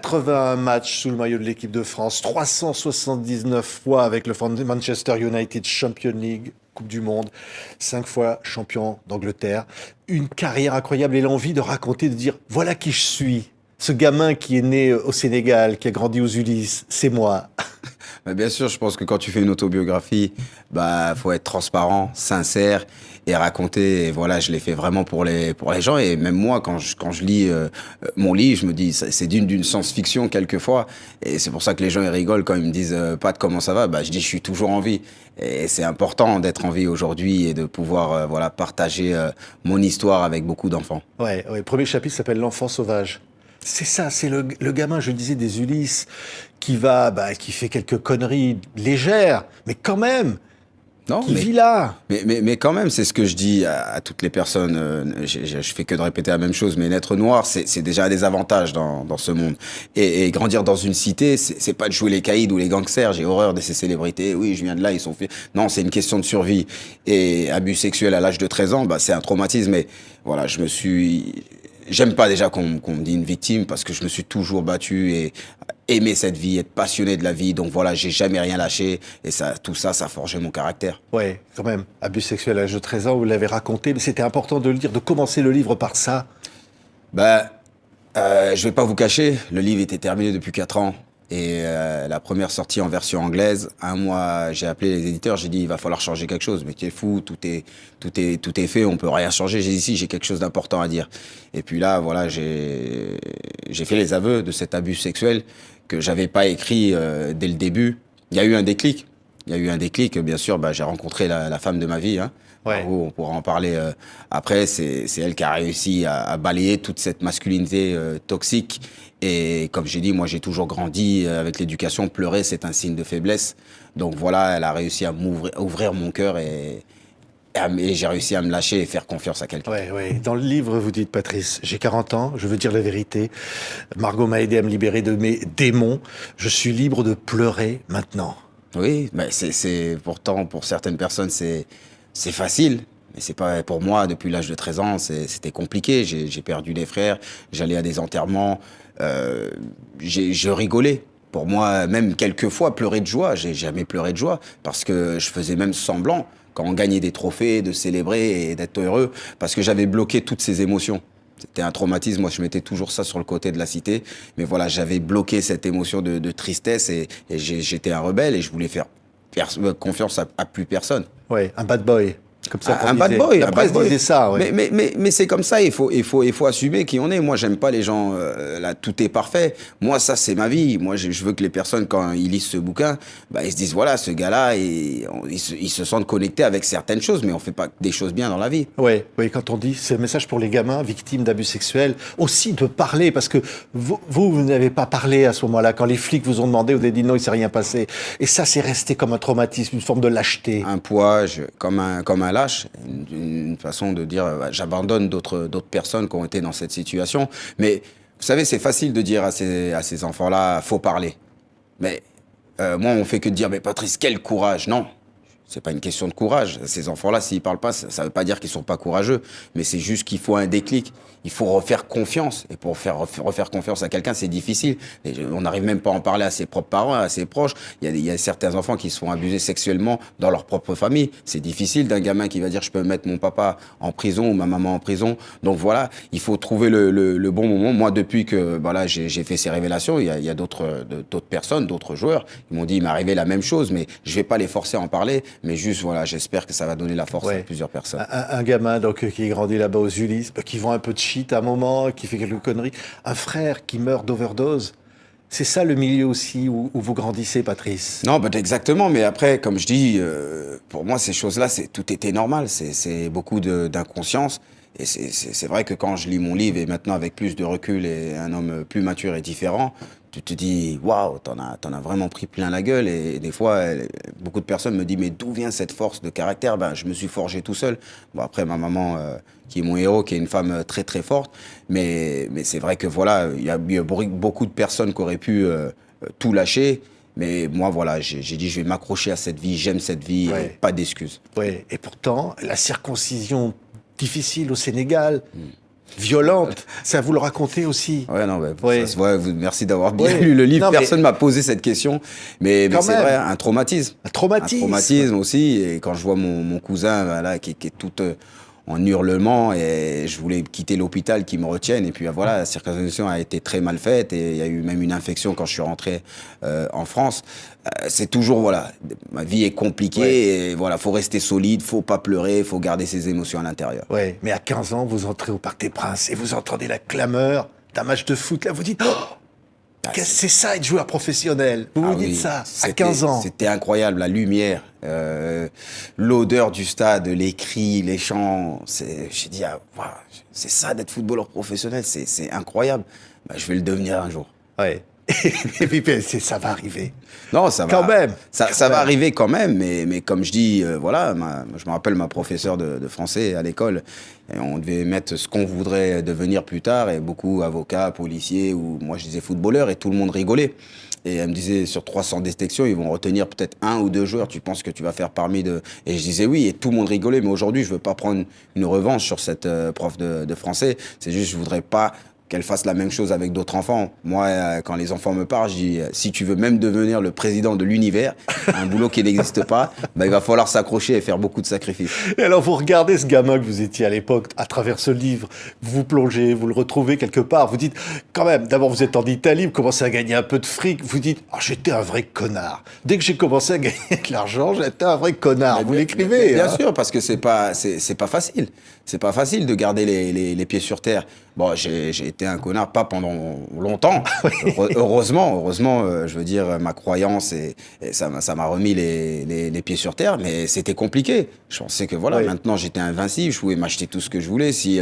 81 matchs sous le maillot de l'équipe de France, 379 fois avec le Manchester United Champions League, Coupe du Monde, 5 fois champion d'Angleterre. Une carrière incroyable et l'envie de raconter, de dire voilà qui je suis. Ce gamin qui est né au Sénégal, qui a grandi aux Ulysses, c'est moi. Bien sûr, je pense que quand tu fais une autobiographie, faut être transparent, sincère et raconter. Et voilà, je l'ai fait vraiment pour les gens. Et même moi, quand je lis mon livre, je me dis c'est d'une science-fiction quelquefois. Et c'est pour ça que les gens ils rigolent quand ils me disent Pat, comment ça va. Je dis je suis toujours en vie. Et c'est important d'être en vie aujourd'hui et de pouvoir partager mon histoire avec beaucoup d'enfants. Ouais, le premier chapitre s'appelle L'enfant sauvage. C'est ça, c'est le gamin, je disais, des Ulysses, qui fait quelques conneries légères, mais quand même, vit là. Mais quand même, c'est ce que je dis à toutes les personnes. Je fais que de répéter la même chose, mais naître noir, c'est déjà des avantages dans ce monde. Et grandir dans une cité, c'est pas de jouer les caïds ou les gangsters. J'ai horreur de ces célébrités. Oui, je viens de là, ils sont faits. Non, c'est une question de survie. Et abus sexuel à l'âge de 13 ans, c'est un traumatisme. Mais voilà, j'aime pas déjà qu'on me dise une victime parce que je me suis toujours battu et aimé cette vie, être passionné de la vie. Donc voilà, j'ai jamais rien lâché et tout ça a forgé mon caractère. Ouais, quand même. Abus sexuel à l'âge de 13 ans, vous l'avez raconté, mais c'était important de le dire, de commencer le livre par ça. Je vais pas vous cacher, le livre était terminé depuis 4 ans. Et la première sortie en version anglaise, un mois, j'ai appelé les éditeurs, j'ai dit il va falloir changer quelque chose. Mais tu es fou, tout est fait, on peut rien changer. J'ai dit si, j'ai quelque chose d'important à dire. Et puis là, voilà, j'ai fait les aveux de cet abus sexuel que j'avais pas écrit dès le début. Il y a eu un déclic. Bien sûr, j'ai rencontré la femme de ma vie. Hein. Ouais. On pourra en parler après. C'est elle qui a réussi à balayer toute cette masculinité toxique. Et comme j'ai dit, moi j'ai toujours grandi avec l'éducation. Pleurer, c'est un signe de faiblesse. Donc voilà, elle a réussi à ouvrir mon cœur et j'ai réussi à me lâcher et faire confiance à quelqu'un. Ouais. Dans le livre, vous dites, Patrice, j'ai 40 ans, je veux dire la vérité. Margot m'a aidé à me libérer de mes démons. Je suis libre de pleurer maintenant. Oui, c'est pourtant pour certaines personnes c'est facile. Mais c'est pas pour moi. Depuis l'âge de 13 ans, c'était compliqué. J'ai perdu des frères. J'allais à des enterrements. Je rigolais. Pour moi, même quelquefois, pleurer de joie. J'ai jamais pleuré de joie parce que je faisais même semblant quand on gagnait des trophées, de célébrer et d'être heureux parce que j'avais bloqué toutes ces émotions. C'était un traumatisme. Moi, je mettais toujours ça sur le côté de la cité. Mais voilà, j'avais bloqué cette émotion de tristesse et j'étais un rebelle et je voulais faire confiance à plus personne. Ouais, un bad boy. Comme ça, un bad boy. La presse disait ça, ouais. Mais c'est comme ça, il faut assumer qui on est. Moi, j'aime pas les gens, là, tout est parfait. Moi, ça, c'est ma vie. Moi, je veux que les personnes, quand ils lisent ce bouquin, ils se disent, voilà, ce gars-là, ils se sentent connectés avec certaines choses, mais on fait pas des choses bien dans la vie. Oui, quand on dit, c'est un message pour les gamins victimes d'abus sexuels, aussi de parler, parce que vous n'avez pas parlé à ce moment-là. Quand les flics vous ont demandé, vous avez dit non, il s'est rien passé. Et ça, c'est resté comme un traumatisme, une forme de lâcheté. Un poids, comme un lâche, une façon de dire j'abandonne d'autres personnes qui ont été dans cette situation. Mais vous savez, c'est facile de dire à ces enfants-là, faut parler. Mais moi, on fait que de dire, mais Patrice, quel courage. Non, c'est pas une question de courage. Ces enfants-là, s'ils parlent pas, ça veut pas dire qu'ils sont pas courageux, mais c'est juste qu'il faut un déclic. Il faut refaire confiance. Et pour refaire confiance à quelqu'un, c'est difficile. Et on n'arrive même pas à en parler à ses propres parents, à ses proches. Il y a certains enfants qui se font abuser sexuellement dans leur propre famille. C'est difficile d'un gamin qui va dire je peux mettre mon papa en prison ou ma maman en prison. Donc voilà, il faut trouver le bon moment. Moi, depuis que j'ai fait ces révélations, il y a d'autres personnes, d'autres joueurs qui m'ont dit il m'est arrivé la même chose, mais je vais pas les forcer à en parler. Mais juste, voilà, j'espère que ça va donner la force à plusieurs personnes. Un gamin donc, qui est grandi là-bas aux Ulysses, qui vend un peu de shit à un moment, qui fait quelques conneries. Un frère qui meurt d'overdose. C'est ça le milieu aussi où vous grandissez, Patrice? Non, exactement. Mais après, comme je dis, pour moi, ces choses-là, tout était normal. C'est beaucoup d'inconscience. Et c'est vrai que quand je lis mon livre, et maintenant avec plus de recul et un homme plus mature et différent, tu te dis, waouh, t'en as vraiment pris plein la gueule. Et des fois, beaucoup de personnes me disent, mais d'où vient cette force de caractère? Je me suis forgé tout seul. Bon, après, ma maman, qui est mon héros, qui est une femme très, très forte. Mais c'est vrai que voilà, il y a beaucoup de personnes qui auraient pu tout lâcher. Mais moi, voilà, j'ai dit, je vais m'accrocher à cette vie, j'aime cette vie, et pas d'excuses. Ouais. Et pourtant, la circoncision difficile au Sénégal, violente. Ça, vous le racontez aussi. Ouais, non, Ouais. ça se voit, merci d'avoir bien Ouais. lu le livre. Non, mais- Personne m'a posé cette question. Mais Quand c'est même. vrai, un traumatisme. Un Un traumatisme. traumatisme aussi. Et quand je vois mon cousin voilà, qui est tout en hurlement et je voulais quitter l'hôpital qui me retienne. Et puis voilà, la circonstance a été très mal faite et il y a eu même une infection quand je suis rentré en France. C'est toujours, voilà, ma vie est compliquée et voilà, faut rester solide, faut pas pleurer, faut garder ses émotions à l'intérieur. Ouais, mais à 15 ans, vous entrez au Parc des Princes et vous entendez la clameur d'un match de foot. Là, vous dites, oh, qu'est-ce que c'est ça être joueur professionnel? Vous Ah vous dites oui, ça à c'était- 15 ans. C'était incroyable, la lumière, l'odeur du stade, les cris, les chants. J'ai dit, ah, waouh, c'est ça d'être footballeur professionnel, c'est incroyable. Bah, je vais le devenir un jour. Ouais. Et puis, ça va arriver. Non, ça Quand va. même. Ça Quand va même. arriver quand même, mais comme je dis, voilà, je me rappelle ma professeure de français à l'école. Et on devait mettre ce qu'on voudrait devenir plus tard, et beaucoup avocats, policiers, ou moi je disais footballeur, et tout le monde rigolait. Et elle me disait, sur 300 détections, ils vont retenir peut-être 1 ou 2 joueurs, tu penses que tu vas faire parmi de... Et je disais oui, et tout le monde rigolait, mais aujourd'hui, je veux pas prendre une revanche sur cette prof de français. C'est juste, je voudrais pas qu'elle fasse la même chose avec d'autres enfants. Moi, quand les enfants me parlent, je dis, si tu veux même devenir le président de l'univers, un boulot qui n'existe pas, bah, il va falloir s'accrocher et faire beaucoup de sacrifices. Et alors, vous regardez ce gamin que vous étiez à l'époque, à travers ce livre, vous vous plongez, vous le retrouvez quelque part, vous dites, quand même, d'abord vous êtes en Italie, vous commencez à gagner un peu de fric, vous dites, ah, j'étais un vrai connard. Dès que j'ai commencé à gagner de l'argent, j'étais un vrai connard. Vous l'écrivez. Bien hein. sûr, parce que c'est pas facile. C'est pas facile de garder les pieds sur terre. Bon, j'ai été un connard, pas pendant longtemps. Heureusement, je veux dire, ma croyance et ça m'a remis les pieds sur terre, mais c'était compliqué. Je pensais que voilà, Oui. maintenant j'étais invincible, je pouvais m'acheter tout ce que je voulais. Si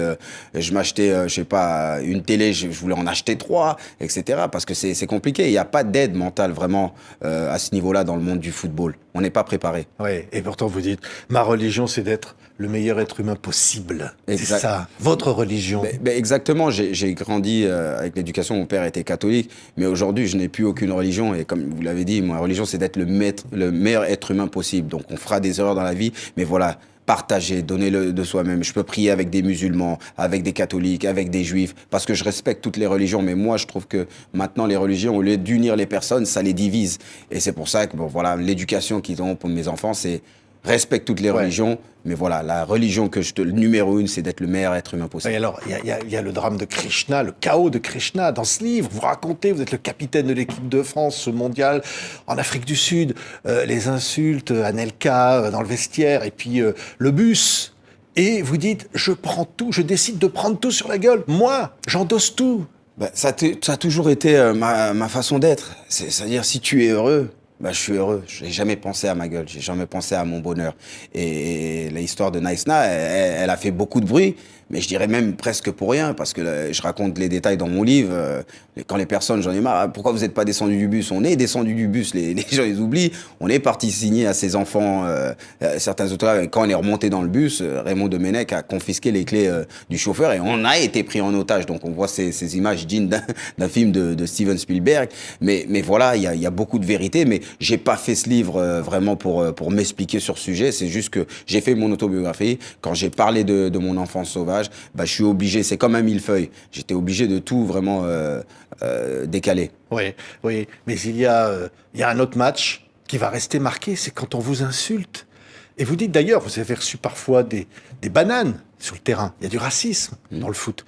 je m'achetais, je sais pas, une télé, je voulais en acheter 3, etc. Parce que c'est compliqué. Il n'y a pas d'aide mentale vraiment à ce niveau-là dans le monde du football. On n'est pas préparé. Oui, et pourtant vous dites, ma religion c'est d'être le meilleur être humain possible. C'est Exact. ça, votre religion. Exactement, j'ai grandi avec l'éducation, mon père était catholique, mais aujourd'hui je n'ai plus aucune religion et comme vous l'avez dit, ma religion c'est d'être le meilleur être humain possible. Donc on fera des erreurs dans la vie, mais voilà, partager, donner le de soi-même. Je peux prier avec des musulmans, avec des catholiques, avec des juifs, parce que je respecte toutes les religions, mais moi je trouve que maintenant les religions, au lieu d'unir les personnes, ça les divise. Et c'est pour ça que bon, voilà, l'éducation qu'ils ont pour mes enfants, c'est respecte toutes les religions, mais voilà, la religion le numéro 1, c'est d'être le meilleur être humain possible. Et alors, il y a le drame de Krishna, le chaos de Krishna dans ce livre. Vous racontez, vous êtes le capitaine de l'équipe de France, ce mondial en Afrique du Sud, les insultes, Anelka dans le vestiaire, et puis le bus. Et vous dites, je prends tout, je décide de prendre tout sur la gueule. Moi, j'endosse tout. Bah, ça a toujours été ma façon d'être. C'est-à-dire, si tu es heureux, bah, je suis heureux. J'ai jamais pensé à ma gueule, j'ai jamais pensé à mon bonheur. Et l'histoire de Naïsna, elle a fait beaucoup de bruit, mais je dirais même presque pour rien, parce que je raconte les détails dans mon livre. Quand les personnes, j'en ai marre, pourquoi vous n'êtes pas descendu du bus? On est descendu du bus, les gens ils oublient. On est parti signer à ses enfants certains autographes. Et quand on est remonté dans le bus, Raymond Domenech a confisqué les clés du chauffeur et on a été pris en otage. Donc on voit ces images dignes d'un film de Steven Spielberg. Mais voilà, il y a beaucoup de vérité. Mais j'ai pas fait ce livre vraiment pour m'expliquer sur ce sujet. C'est juste que j'ai fait mon autobiographie. Quand j'ai parlé de mon enfance sauvage, bah, je suis obligé, c'est comme un millefeuille. J'étais obligé de tout vraiment décaler. Oui, oui. Mais il y a un autre match qui va rester marqué, c'est quand on vous insulte. Et vous dites d'ailleurs, vous avez reçu parfois des bananes sur le terrain. Il y a du racisme dans le foot.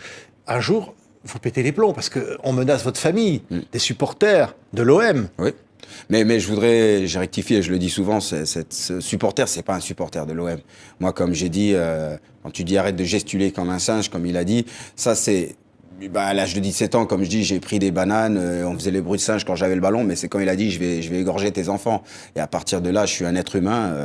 Un jour, vous pétez les plombs parce qu'on menace votre famille, des supporters de l'OM. Oui. Mais j'ai rectifié, je le dis souvent, ce supporter, c'est pas un supporter de l'OM. Moi, comme j'ai dit, quand tu dis arrête de gestuler comme un singe, comme il a dit, ça c'est... Bah, à l'âge de 17 ans, comme je dis, j'ai pris des bananes, on faisait les bruits de singe quand j'avais le ballon, mais c'est quand il a dit je vais égorger tes enfants. Et à partir de là, je suis un être humain,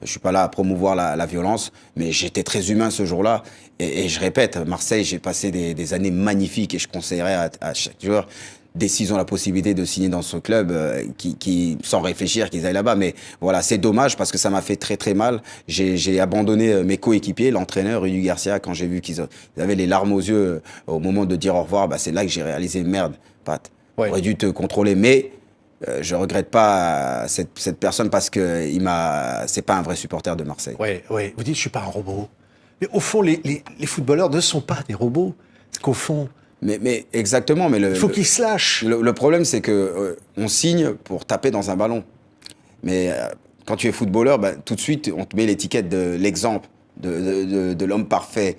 je suis pas là à promouvoir la violence, mais j'étais très humain ce jour-là. Et je répète, Marseille, j'ai passé des années magnifiques et je conseillerais à chaque joueur, dès s'ils ont la possibilité de signer dans ce club, qui sans réfléchir, qu'ils aillent là-bas. Mais voilà, c'est dommage parce que ça m'a fait très très mal. J'ai abandonné mes coéquipiers, l'entraîneur Rudy Garcia, quand j'ai vu qu'ils avaient les larmes aux yeux au moment de dire au revoir. Bah, c'est là que j'ai réalisé, merde, Pat, j'aurais dû te contrôler. Mais je regrette pas cette personne parce que c'est pas un vrai supporter de Marseille. Oui, oui. Vous dites, je suis pas un robot. Mais au fond, les footballeurs ne sont pas des robots. Qu'au fond, Mais exactement, mais il faut qu'il se lâche. le problème, c'est que on signe pour taper dans un ballon. Mais quand tu es footballeur, bah, tout de suite, on te met l'étiquette de l'exemple, de l'homme parfait.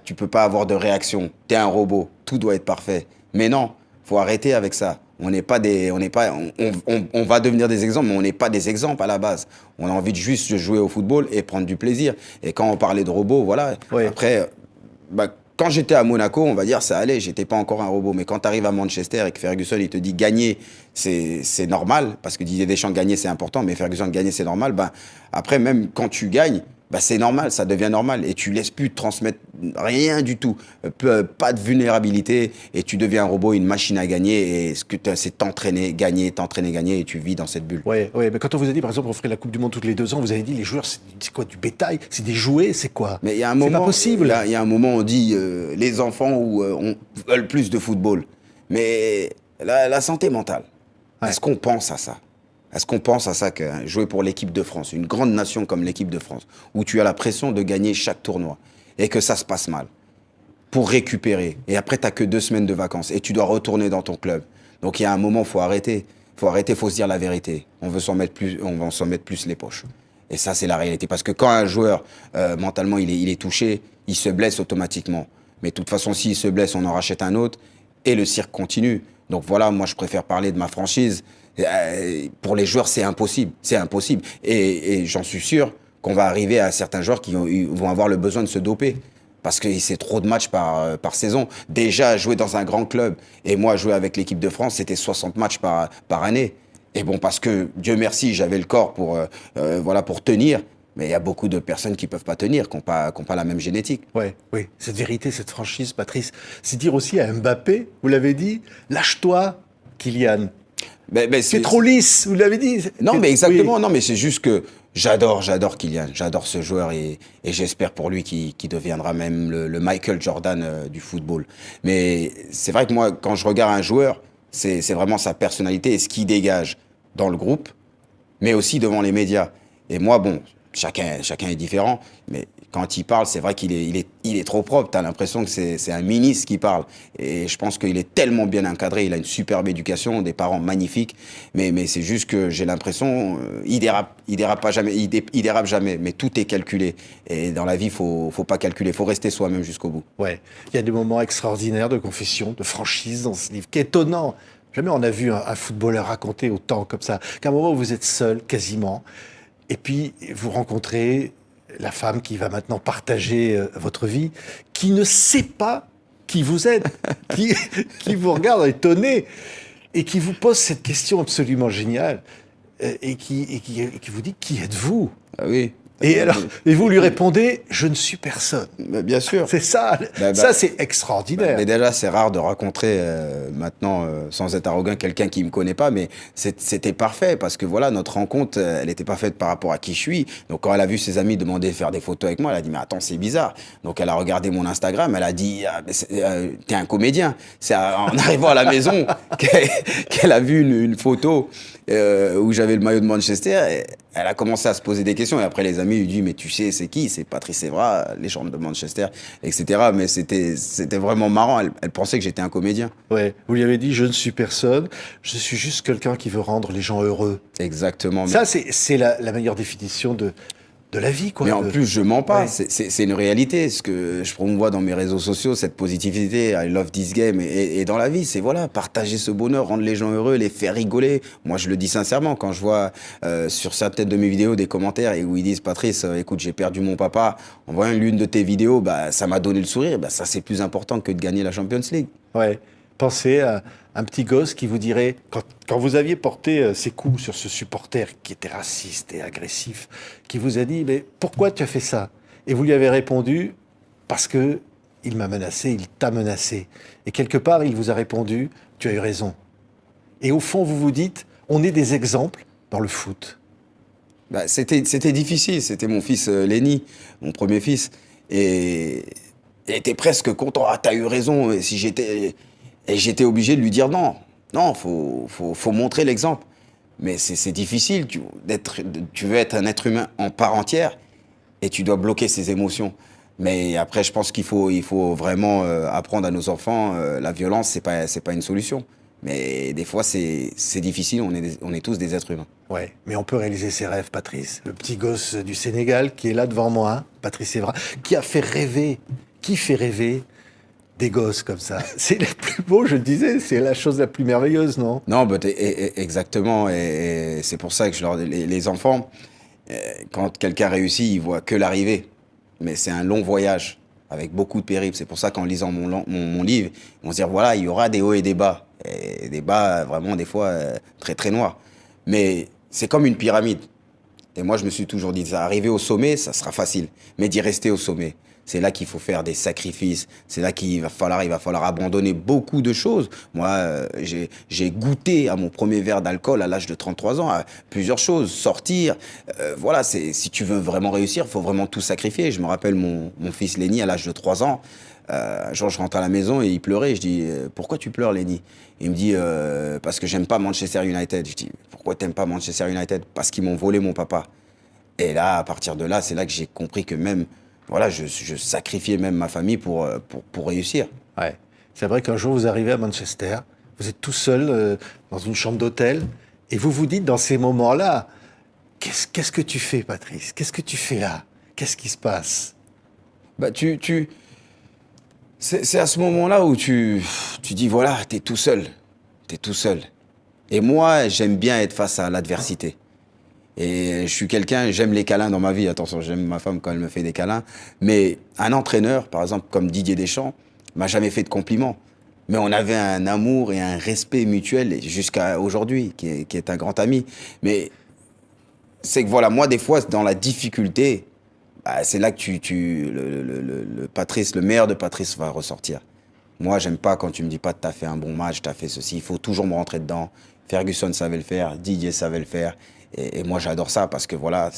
Tu peux pas avoir de réaction. Tu es un robot. Tout doit être parfait. Mais non, faut arrêter avec ça. On n'est pas des, on n'est pas, on va devenir des exemples, mais on n'est pas des exemples à la base. On a envie de juste jouer au football et prendre du plaisir. Et quand on parlait de robots, voilà. Ouais. Après, bah, quand j'étais à Monaco, on va dire ça allait, j'étais pas encore un robot. Mais quand tu arrives à Manchester et que Ferguson il te dit gagner, c'est normal, parce que Didier Deschamps gagner c'est important, mais Ferguson gagner c'est normal. Ben après même quand tu gagnes, ben, c'est normal, ça devient normal et tu laisses plus te transmettre rien du tout, pas de vulnérabilité et tu deviens un robot, une machine à gagner et ce que c'est t'entraîner, gagner et tu vis dans cette bulle. Ouais, ouais, mais quand on vous a dit, par exemple, on ferait la Coupe du Monde toutes les 2 ans, vous avez dit, les joueurs, c'est quoi, du bétail? C'est des jouets? C'est quoi? Mais il y a un C'est moment, pas possible. Il y a un moment, on dit les enfants où on veulent plus de football. Mais la santé mentale, Ouais. est-ce qu'on pense à ça? Est-ce qu'on pense à ça que jouer pour l'équipe de France, une grande nation comme l'équipe de France, où tu as la pression de gagner chaque tournoi et que ça se passe mal, pour récupérer, et après tu n'as que 2 semaines de vacances et tu dois retourner dans ton club. Donc il y a un moment, il faut arrêter. Faut arrêter, faut se dire la vérité. On va s'en mettre plus les poches. Et ça, c'est la réalité. Parce que quand un joueur, mentalement, il est touché, il se blesse automatiquement. Mais de toute façon, s'il se blesse, on en rachète un autre et le cirque continue. Donc voilà, moi, je préfère parler de ma franchise. Pour les joueurs, c'est impossible. C'est impossible. Et j'en suis sûr qu'on va arriver à certains joueurs qui vont avoir le besoin de se doper. Parce que c'est trop de matchs par saison. Déjà, jouer dans un grand club, et moi, jouer avec l'équipe de France, c'était 60 matchs par année. Et bon, parce que, Dieu merci, j'avais le corps pour tenir. Mais il y a beaucoup de personnes qui ne peuvent pas tenir, qui n'ont pas la même génétique. Ouais, oui, cette vérité, cette franchise, Patrice, c'est dire aussi à Mbappé, vous l'avez dit, lâche-toi, Kylian. C'est trop lisse, vous l'avez dit. Non, mais exactement, Oui. non, mais c'est juste que j'adore Kylian, j'adore ce joueur et j'espère pour lui qu'il deviendra même le Michael Jordan du football. Mais c'est vrai que moi, quand je regarde un joueur, c'est vraiment sa personnalité et ce qu'il dégage dans le groupe, mais aussi devant les médias. Et moi, bon, chacun est différent, mais quand il parle, c'est vrai qu'il est trop propre. Tu as l'impression que c'est un ministre qui parle. Et je pense qu'il est tellement bien encadré, il a une superbe éducation, des parents magnifiques, mais c'est juste que j'ai l'impression, il dérape pas jamais, il dérape jamais, mais tout est calculé. Et dans la vie, faut pas calculer, faut rester soi-même jusqu'au bout. Ouais, il y a des moments extraordinaires de confession, de franchise dans ce livre, qui est étonnant. Jamais on a vu un footballeur raconter autant comme ça. Qu'à un moment où vous êtes seul, quasiment, et puis vous rencontrez la femme qui va maintenant partager votre vie, qui ne sait pas qui vous êtes, qui vous regarde étonné, et qui vous pose cette question absolument géniale, et qui vous dit, qui êtes-vous? Ah oui. Et vous lui répondez, je ne suis personne. Bien sûr. C'est ça, ça c'est extraordinaire. Mais déjà, c'est rare de rencontrer maintenant, sans être arrogant, quelqu'un qui me connaît pas, mais c'était parfait parce que voilà, notre rencontre, elle était pas faite par rapport à qui je suis. Donc quand elle a vu ses amis demander de faire des photos avec moi, elle a dit mais attends, c'est bizarre. Donc elle a regardé mon Instagram, elle a dit t'es un comédien. C'est en arrivant à la maison qu'elle a vu une photo où j'avais le maillot de Manchester. Et elle a commencé à se poser des questions et après les amis lui disent mais tu sais c'est qui? C'est Patrice Evra, légende de Manchester, etc. Mais c'était vraiment marrant. Elle pensait que j'étais un comédien. Ouais, vous lui avez dit je ne suis personne, je suis juste quelqu'un qui veut rendre les gens heureux. Exactement. Ça c'est la meilleure définition de la vie, quoi. Mais en plus, je mens pas. Ouais. C'est une réalité. Ce que je promouvois dans mes réseaux sociaux, cette positivité, I love this game. Et dans la vie, c'est voilà, partager ce bonheur, rendre les gens heureux, les faire rigoler. Moi, je le dis sincèrement. Quand je vois sur certaines de mes vidéos des commentaires et où ils disent Patrice, écoute, j'ai perdu mon papa. En voyant l'une de tes vidéos, bah, ça m'a donné le sourire. Bah, ça, c'est plus important que de gagner la Champions League. Ouais. Pensez à un petit gosse qui vous dirait, quand vous aviez porté ces coups sur ce supporter qui était raciste et agressif, qui vous a dit, mais pourquoi tu as fait ça? Et vous lui avez répondu, parce que il m'a menacé, il t'a menacé. Et quelque part, il vous a répondu, tu as eu raison. Et au fond, vous vous dites, on est des exemples dans le foot. Bah, c'était difficile. C'était mon fils Lenny, mon premier fils. Et t'es presque content. Ah, t'as eu raison. Et si j'étais obligé de lui dire non. Non, faut montrer l'exemple. Mais c'est difficile. Tu veux être un être humain en part entière et tu dois bloquer ses émotions. Mais après, je pense qu'il faut vraiment apprendre à nos enfants, la violence, c'est pas une solution. Mais des fois, c'est difficile, on est tous des êtres humains. Ouais, mais on peut réaliser ses rêves, Patrice. Le petit gosse du Sénégal qui est là devant moi, Patrice Evra, qui fait rêver des gosses comme ça. C'est le plus beau, je le disais, c'est la chose la plus merveilleuse, non? Non, exactement. Et c'est pour ça que les enfants, quand quelqu'un réussit, ils voient que l'arrivée. Mais c'est un long voyage avec beaucoup de périples. C'est pour ça qu'en lisant mon livre, on se dit voilà, il y aura des hauts et des bas. Et des bas vraiment des fois très très noirs. Mais c'est comme une pyramide. Et moi, je me suis toujours dit, arriver au sommet, ça sera facile. Mais d'y rester au sommet, c'est là qu'il faut faire des sacrifices. C'est là il va falloir abandonner beaucoup de choses. Moi, j'ai goûté à mon premier verre d'alcool à l'âge de 33 ans, à plusieurs choses. Sortir, voilà, si tu veux vraiment réussir, il faut vraiment tout sacrifier. Je me rappelle mon fils Lenny à l'âge de 3 ans. Un jour, je rentre à la maison et il pleurait. Je dis, pourquoi tu pleures, Lenny? Il me dit, parce que j'aime pas Manchester United. Je dis, pourquoi t'aimes pas Manchester United? Parce qu'ils m'ont volé mon papa. Et là, à partir de là, c'est là que j'ai compris que même, voilà, je sacrifiais même ma famille pour réussir. Ouais. C'est vrai qu'un jour, vous arrivez à Manchester, vous êtes tout seul dans une chambre d'hôtel, et vous vous dites dans ces moments-là, qu'est-ce que tu fais, Patrice? Qu'est-ce que tu fais là? Qu'est-ce qui se passe? Bah, c'est à ce moment-là où tu dis, voilà, t'es tout seul. T'es tout seul. Et moi, j'aime bien être face à l'adversité. Et je suis quelqu'un, j'aime les câlins dans ma vie. Attention, j'aime ma femme quand elle me fait des câlins. Mais un entraîneur, par exemple, comme Didier Deschamps, m'a jamais fait de compliments. Mais on avait un amour et un respect mutuel jusqu'à aujourd'hui, qui est un grand ami. Mais c'est que voilà, moi, des fois, dans la difficulté, bah, c'est là que le meilleur de Patrice va ressortir. Moi, j'aime pas quand tu me dis pas que t'as fait un bon match, t'as fait ceci. Il faut toujours me rentrer dedans. Ferguson savait le faire, Didier savait le faire. Et moi, j'adore ça parce que voilà,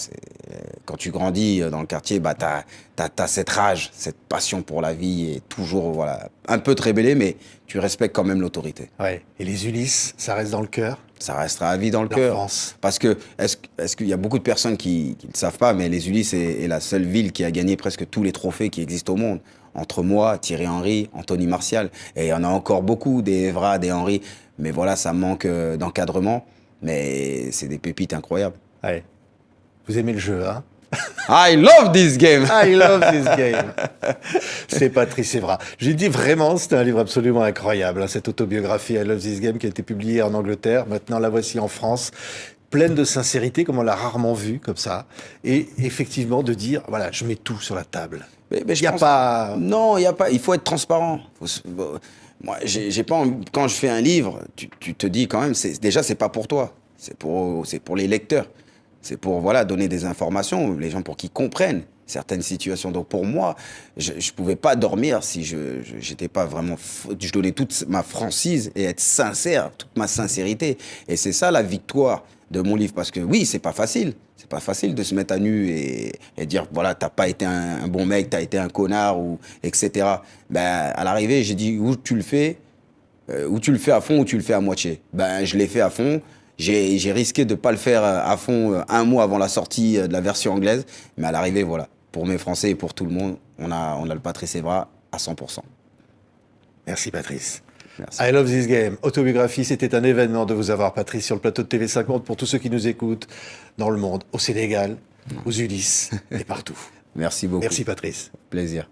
quand tu grandis dans le quartier, bah, t'as cette rage, cette passion pour la vie et toujours, voilà, un peu te rébeller, mais tu respectes quand même l'autorité. Ouais. Et les Ulysses, ça reste dans le cœur? Ça restera à vie dans le Leur cœur. France. Parce que, est-ce qu'il y a beaucoup de personnes qui ne savent pas, mais les Ulysses est la seule ville qui a gagné presque tous les trophées qui existent au monde. Entre moi, Thierry Henry, Anthony Martial. Et il y en a encore beaucoup, des Evra, des Henry. Mais voilà, ça manque d'encadrement. Mais c'est des pépites incroyables. Ouais. Vous aimez le jeu, hein? I love this game! I love this game. C'est Patrice Evra. J'ai dit vraiment, c'était un livre absolument incroyable, hein, cette autobiographie I Love This Game qui a été publiée en Angleterre. Maintenant, la voici en France, pleine de sincérité, comme on l'a rarement vu, comme ça. Et effectivement, de dire, voilà, je mets tout sur la table. Mais Il n'y a pas... Non, il n'y a pas. Il faut être transparent. Moi, j'ai pas quand je fais un livre, tu te dis quand même, déjà, c'est pas pour toi. C'est pour les lecteurs. C'est pour voilà, donner des informations, les gens pour qu'ils comprennent certaines situations. Donc pour moi, je ne pouvais pas dormir si j'étais pas vraiment... Je donnais toute ma franchise et être sincère, toute ma sincérité. Et c'est ça la victoire de mon livre. Parce que oui, c'est pas facile. C'est pas facile de se mettre à nu et dire, voilà, t'as pas été un bon mec, t'as été un connard, ou etc. Ben, à l'arrivée, j'ai dit, ou tu le fais à fond, ou tu le fais à moitié. Ben, je l'ai fait à fond. J'ai risqué de ne pas le faire à fond un mois avant la sortie de la version anglaise. Mais à l'arrivée, voilà, pour mes Français et pour tout le monde, on a le Patrice Evra à 100%. Merci Patrice. Merci. I Love This Game, autobiographie, c'était un événement de vous avoir, Patrice, sur le plateau de TV50 pour tous ceux qui nous écoutent dans le monde, au Sénégal, aux Ulysses et partout. Merci beaucoup. Merci Patrice. Plaisir.